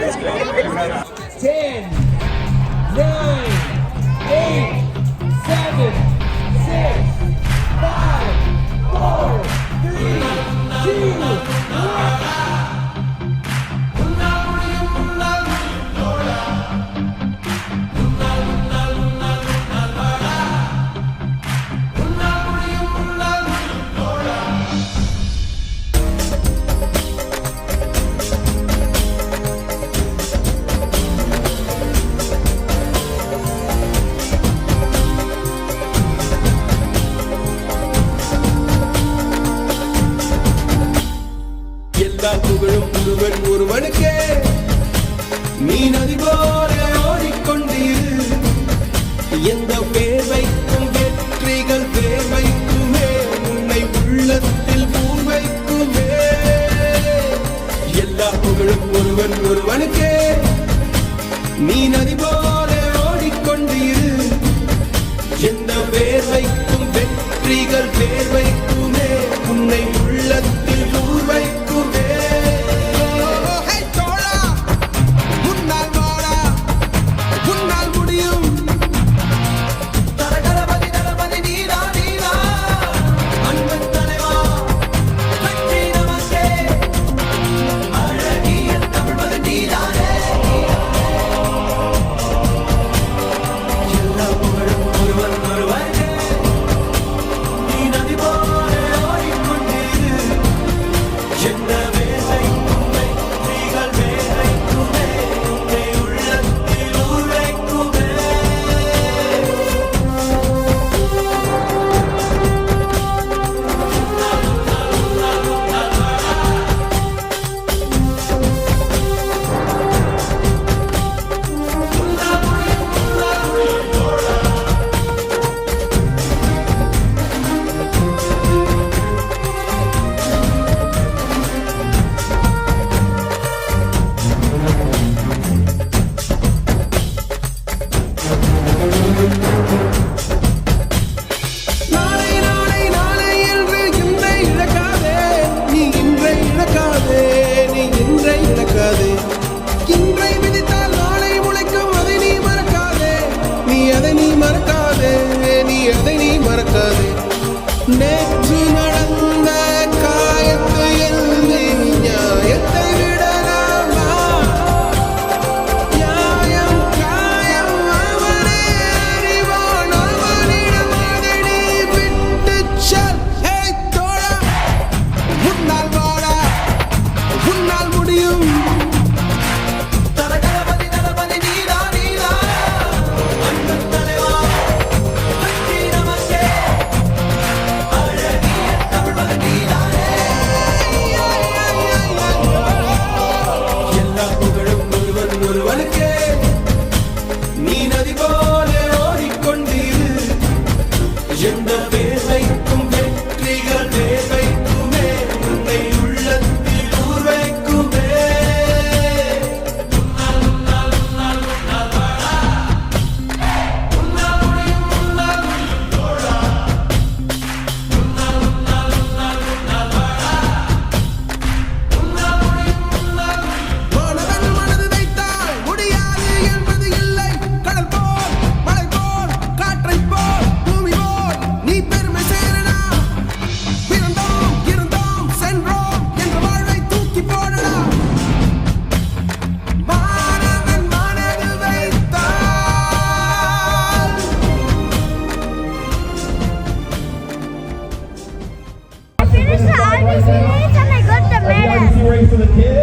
10, 9, 8, 7, 6, 5, 4, 3, 2, 1. புகழும் ஒருவன் ஒருவனுக்கே நீ நதி போல ஓடிக்கொண்டீர் எந்த வேர்வைக்கும் வெற்றிகள் வேர்வைக்குமே உன்னை உள்ளத்தில் பூர்வைக்குமே எல்லா புகழும் ஒருவன் ஒருவனுக்கே நீ நதி போல ஓடிக்கொண்டீர் எந்த வேர்வைக்கும் வெற்றிகள் வேர்வைக்குமே உன்னை உள்ளத்தில் பூர்வைக்குமே நேற்று நடந்த காயத்தை எழுதி நியாயத்தை விடலாமா நியாயம் காயம் அவனே அறிவான் அவனிடம் அதை நீ விட்டு செல் தோழா முன்னால் வாடா உன்னால் முடியும் நீ நதி போல ஓடிக்கொண்டீர் எந்த வேர்வைக்கும் வெற்றிகள் வேர்வைக்குமே உன்னை உள்ளத்தில் ஊர்வைக்குமே Ready for the kids?